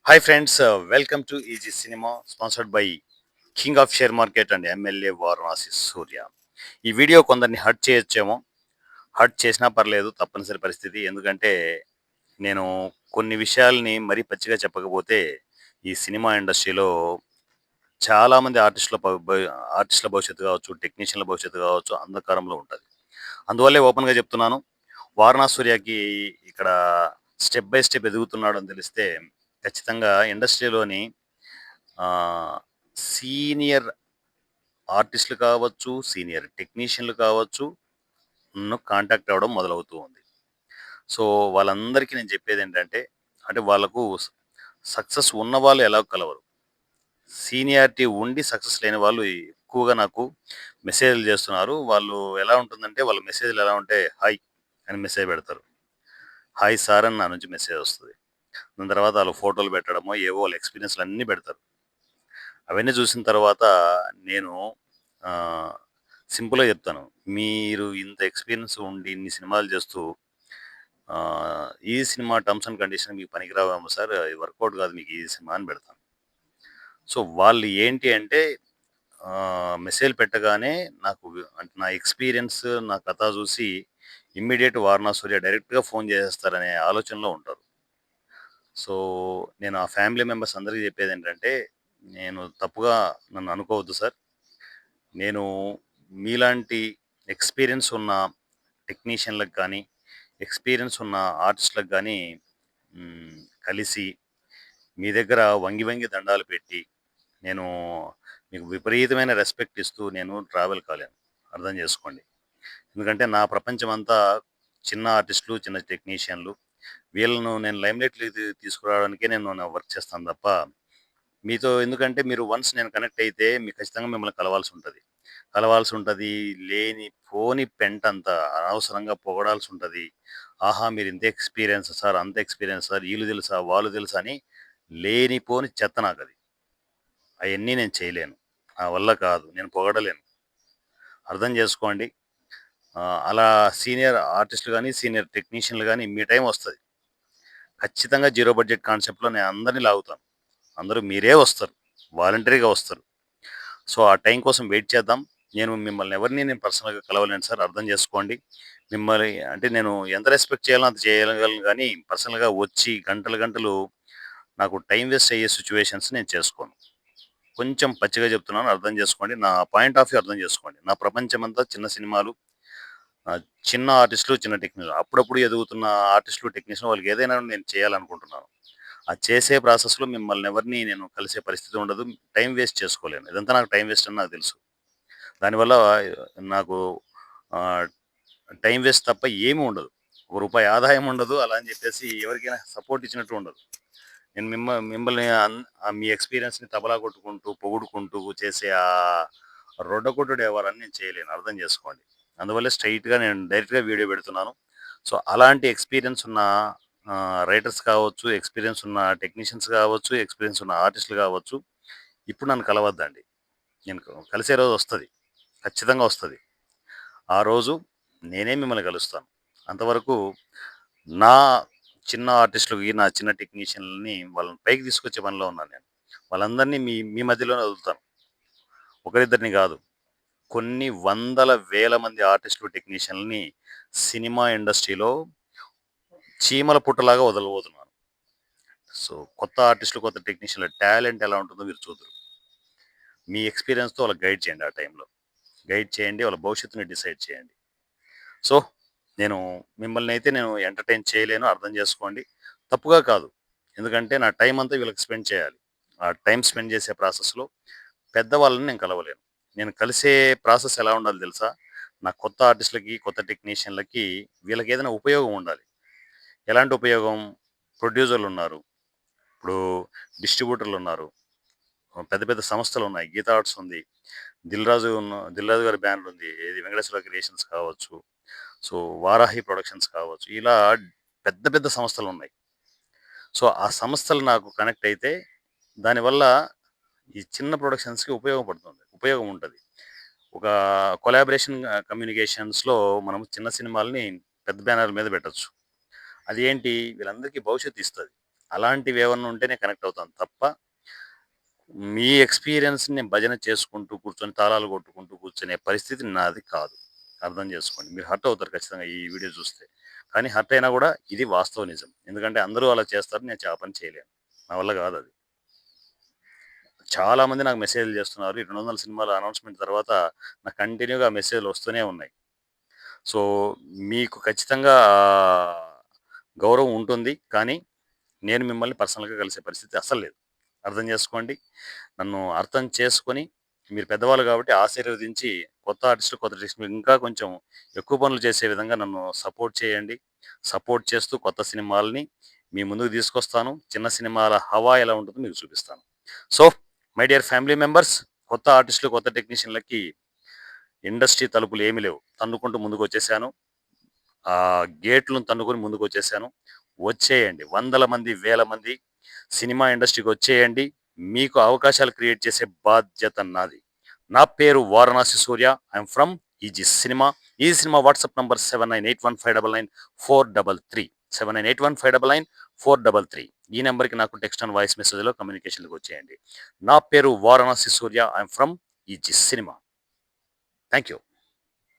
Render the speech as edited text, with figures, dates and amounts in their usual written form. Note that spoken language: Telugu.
Hi friends, welcome to Easy Cinema, sponsored by king of share market and MLA Varanasi Surya. ఈ వీడియో కొందరిని హర్ట్ చేయొచ్చేమో. హర్ట్ చేసినా పర్లేదు, తప్పనిసరి పరిస్థితి. ఎందుకంటే నేను కొన్ని విషయాల్ని మరీ పచ్చిగా చెప్పకపోతే ఈ సినిమా ఇండస్ట్రీలో చాలామంది ఆర్టిస్టుల భవిష్యత్తు కావచ్చు, టెక్నీషియన్ల భవిష్యత్తు కావచ్చు అంధకారంలో ఉంటుంది. అందువల్లే ఓపెన్గా చెప్తున్నాను. వారణాసి సూర్యకి ఇక్కడ స్టెప్ బై స్టెప్ ఎదుగుతున్నాడు అని తెలిస్తే ఖచ్చితంగా ఇండస్ట్రీలోని సీనియర్ ఆర్టిస్టులు కావచ్చు, సీనియర్ టెక్నీషియన్లు కావచ్చు, నన్ను కాంటాక్ట్ అవ్వడం మొదలవుతూ ఉంది. సో, వాళ్ళందరికీ నేను చెప్పేదేంటంటే, అంటే వాళ్ళకు సక్సెస్ ఉన్నవాళ్ళు ఎలాగో కలవరు. సీనియారిటీ ఉండి సక్సెస్ లేని వాళ్ళు ఎక్కువగా నాకు మెసేజ్‌లు చేస్తున్నారు. వాళ్ళు ఎలా ఉంటుందంటే, వాళ్ళ మెసేజ్‌లు ఎలా ఉంటే, హాయ్ అని మెసేజ్ పెడతారు. హాయ్ సార్ అని నా నుంచి మెసేజ్ వస్తది. దాని తర్వాత ఆళ్ళు ఫోటోలు పెట్టడమో, ఏవో వాళ్ళ ఎక్స్‌పీరియన్స్‌లన్నీ పెడతారు. అవన్నీ చూసిన తర్వాత నేను ఆహ్, సింపుల్‌గా చెప్తాను. మీరు ఇంత ఎక్స్‌పీరియన్స్ ఉండి ఇన్ని సినిమాలు చేస్తూ ఈ సినిమా టర్మ్స్ అండ్ కండిషన్ మీకు పనికిరావేమో సార్. ఇది వర్కౌట్ కాదు మీకు ఈ సినిమా అని పెడతాను. సో, వాళ్ళు ఏంటి అంటే మెసేజ్‌లు పెట్టగానే నాకు అంటే నా ఎక్స్‌పీరియన్స్, నా కథ చూసి ఇమ్మీడియేట్ 'వారణాసి సూర్య' డైరెక్ట్‌గా ఫోన్ చేసేస్తారనే ఆలోచనలో ఉంటారు. సో, నేను ఆ ఫ్యామిలీ మెంబర్స్ అందరికి చెప్పేదేంటంటే, నేను తప్పుగా నన్ను అనుకోవద్దు సార్. నేను మీలాంటి ఎక్స్‌పీరియన్స్ ఉన్న టెక్నీషియన్‌లకు గానీ, ఎక్స్‌పీరియన్స్ ఉన్న ఆర్టిస్ట్‌లకు గానీ హ్మ్, కలిసి మీ దగ్గర వంగి వంగి దండాలు పెట్టి, నేను మీకు విపరీతమైన రెస్పెక్ట్ ఇస్తూ నేను ట్రావెల్ కాలేను. అర్థం చేసుకోండి. ఎందుకంటే నా ప్రపంచమంతా చిన్న ఆర్టిస్టులు, చిన్న టెక్నీషియన్‌లు. వీళ్ళను నేను లైమ్‌లైట్‌లోకి తీసుకురావడానికే నేను నా వర్క్ చేస్తాను తప్ప, మీతో ఎందుకంటే మీరు వన్స్ నేను కనెక్ట్ అయితే మీకు ఖచ్చితంగా మిమ్మల్ని కలవాల్సుంటది. కలవాల్సుంటది. లేనిపోని పెంటంతా అనవసరంగా పొగడాల్సుంటది. ఆహా! మీరింత ఎక్స్‌పీరియన్స్ సార్, అంత ఎక్స్‌పీరియన్స్ సార్, ఈళ్ళు తెలుసా, వాళ్ళు తెలుసా అని లేనిపోని చెత్త నాకది. అయన్నీ నేను చేయలేను. నా వల్ల కాదు. నేను పొగడలేను. అర్థం చేసుకోండి. అలా సీనియర్ ఆర్టిస్ట్‌లు గాని, సీనియర్ టెక్నీషియన్‌లు గాని మీ టైం వస్తది. ఖచ్చితంగా జీరో బడ్జెట్ కాన్సెప్ట్‌లో నేను అందరిని లాగుతాను. అందరూ మీరే వస్తారు. వాలంటరీగా వస్తారు. సో, ఆ టైం కోసం వెయిట్ చేద్దాం. నేను మిమ్మల్ని ఎవరిని నేను పర్సనల్‌గా కలవలేను సార్. అర్థం చేసుకోండి. మిమ్మల్ని అంటే నేను ఎంత రెస్పెక్ట్ చేయాలో అంత చేయగలను గానీ, పర్సనల్‌గా వచ్చి గంటలు, గంటలు నాకు టైమ్ వేస్ట్ అయ్యే సిట్యుయేషన్స్ నేను చేసుకోను. కొంచెం పచ్చిగా చెప్తున్నాను. అర్థం చేసుకోండి. నా పాయింట్ ఆఫ్ వ్యూ అర్థం చేసుకోండి. నా ప్రపంచమంతా చిన్న సినిమాలు, చిన్న ఆర్టిస్టులు, చిన్న టెక్నీషియన్లు. అప్పుడప్పుడు ఎదుగుతున్న ఆర్టిస్టులు, టెక్నీషియన్లు వాళ్ళకి ఏదైనా నేను చేయాలనుకుంటున్నాను. ఆ చేసే ప్రాసెస్‌లో మిమ్మల్ని ఎవరిని నేను కలిసే పరిస్థితి ఉండదు. టైమ్ వేస్ట్ చేసుకోలేను. ఇదంతా నాకు టైమ్ వేస్ట్ అని నాకు తెలుసు. దానివల్ల నాకు ఆహ్, టైమ్ వేస్ట్ తప్ప ఏమి ఉండదు. ఒక రూపాయి ఆదాయం ఉండదు. అలా అని చెప్పేసి ఎవరికైనా సపోర్ట్ ఇచ్చినట్టు ఉండదు. నేను మిమ్మల్ని మీ ఎక్స్‌పీరియన్స్‌ని తబలా కొట్టుకుంటూ, పొగుడుకుంటూ చేసే రొడ్డకొట్టుడు వ్యవహారాన్ని నేను చేయలేను. అర్థం చేసుకోండి. అందువల్లే స్ట్రెయిట్‌గా నేను డైరెక్ట్‌గా వీడియో పెడుతున్నాను. సో, అలాంటి ఎక్స్‌పీరియన్స్ ఉన్న రైటర్స్ కావచ్చు, ఎక్స్‌పీరియన్స్ ఉన్న టెక్నీషియన్స్ కావచ్చు, ఎక్స్‌పీరియన్స్ ఉన్న ఆర్టిస్ట్‌లు కావచ్చు, ఇప్పుడు నన్ను కలవద్దండి. నేను కలిసే రోజొస్తది. ఖచ్చితంగా వస్తది. ఆ రోజు నేనే మిమ్మల్ని కలుస్తాను. అంతవరకు నా చిన్న ఆర్టిస్ట్‌లకి, నా చిన్న టెక్నీషియన్‌లని వాళ్ళని పైకి తీసుకొచ్చే పనిలో ఉన్నాను నేను. వాళ్ళందరినీ మీ మీ మధ్యలోనే వదులుతాను. ఒకరిద్దరిని గాదు. కొన్ని వందల, వేల మంది ఆర్టిస్ట్‌లు, టెక్నీషియన్‌లని సినిమా ఇండస్ట్రీలో చీమల పుట్టలాగా వదలబోతున్నాను. సో, కొత్త ఆర్టిస్ట్‌లు, కొత్త టెక్నీషియన్‌ల టాలెంట్ ఎలా ఉంటుందో మీరు చూద్దురు. మీ ఎక్స్‌పీరియన్స్‌తో వాళ్ళకి గైడ్ చేయండి ఆ టైంలో. గైడ్ చేయండి. వాళ్ళ భవిష్యత్తుని డిసైడ్ చేయండి. సో, నేను మిమ్మల్నయితే నేను ఎంటర్‌టైన్ చేయలేను. అర్థం చేసుకోండి. తప్పుగా కాదు. ఎందుకంటే నా టైమ్ అంతా వీళ్ళకి స్పెండ్ చేయాలి. ఆ టైమ్ స్పెండ్ చేసే ప్రాసెస్‌లో పెద్దవాళ్ళని నేను కలవలేను. నేను కలిసే ప్రాసెస్ ఎలా ఉండాలో తెలుసా? నా కొత్త ఆర్టిస్ట్‌లకి, కొత్త టెక్నీషియన్‌లకి వీళ్ళకేదైనా ఉపయోగం ఉండాలి. ఎలాంటి ఉపయోగం? ప్రొడ్యూసర్‌లున్నారు. ఇప్పుడు డిస్ట్రిబ్యూటర్‌లున్నారు. పెద్ద పెద్ద సంస్థలున్నాయి. గీతా ఆర్ట్స్ ఉంది. 'దిల్ రాజు' గారి బ్యానర్ ఉంది. ఏది 'వెంకటేశ్వర క్రియేషన్స్' కావచ్చు. సో, 'వారాహి ప్రొడక్షన్స్' కావచ్చు. ఇలా పెద్ద పెద్ద సంస్థలున్నాయి. సో, ఆ సంస్థలు నాకు కనెక్ట్ అయితే దానివల్ల ఈ చిన్న ప్రొడక్షన్స్‌కి ఉపయోగం ఉంటది. ఒక కొలాబరేషన్ కమ్యూనికేషన్స్‌లో మనం చిన్న సినిమాల్ని పెద్ద బ్యానర్ల మీద పెట్టొచ్చు. అది ఏంటి వీళ్ళందరికీ భవిష్యత్తు ఇస్తది. అలాంటివి ఏమన్నా ఉంటేనే కనెక్ట్ అవుతాను తప్ప, మీ ఎక్స్‌పీరియన్స్‌ని నేను భజన చేసుకుంటూ కూర్చొని, తాళాలు కొట్టుకుంటూ కూర్చునే పరిస్థితి నాది కాదు. అర్థం చేసుకోండి. మీరు హర్ట్ అవుతారు ఖచ్చితంగా ఈ వీడియో చూస్తే. కానీ హర్ట్ అయినా గూడా ఇది వాస్తవ నిజం. ఎందుకంటే అందరూ అలా చేస్తారు. నేను ఆ పని చేయలేను. నా వల్ల కాదది. చాలా మంది నాకు మెసేజ్‌లు చేస్తున్నారు. ఈ 200 సినిమాల అనౌన్స్‌మెంట్ తర్వాత నాకు కంటిన్యూ‌గా మెసేజ్‌లు వస్తూనే ఉన్నాయి. సో, మీకు ఖచ్చితంగా గౌరవం ఉంటుంది. కానీ నేను మిమ్మల్ని పర్సనల్‌గా కలిసే పరిస్థితి అస్సలు లేదు. అర్థం చేసుకోండి. నన్ను అర్థం చేసుకొని, మీరు పెద్దవాళ్ళు కాబట్టి ఆశీర్వదించి కొత్త ఆర్టిస్టులు, కొత్త టెక్నీషియన్‌లు ఇంకా కొంచెం ఎక్కువ పనులు చేసే విధంగా నన్ను సపోర్ట్ చేయండి. సపోర్ట్ చేస్తూ కొత్త సినిమాలని మీ ముందుకు తీసుకొస్తాను. చిన్న సినిమాల హవా ఎలా ఉంటుందో మీకు చూపిస్తాను. So, my dear family members, కొత్త ఆర్టిస్టులు, కొత్త టెక్నీషియన్‌లకి ఇండస్ట్రీ తలుపులు ఏమి లేవు. తన్నుకుంటూ ముందుకొచ్చేసాను. గేట్లను తన్నుకొని ముందుకొచ్చేసాను. వచ్చేయండి. వందల మంది, వేల మంది సినిమా ఇండస్ట్రీకి వచ్చేయండి. మీకు అవకాశాలు క్రియేట్ చేసే బాధ్యత నాది. నా పేరు Varanasi Surya. I'm from Easy Cinema. Easy Cinema WhatsApp number 7981599433. 7981599433. ఈ నంబర్‌కి నాకు టెక్స్ట్ అండ్ వాయిస్ మెసేజ్‌లో కమ్యూనికేషన్‌లోకి వచ్చేయండి. నా పేరు Varanasi Surya. I'm from Easy Cinema. Thank you.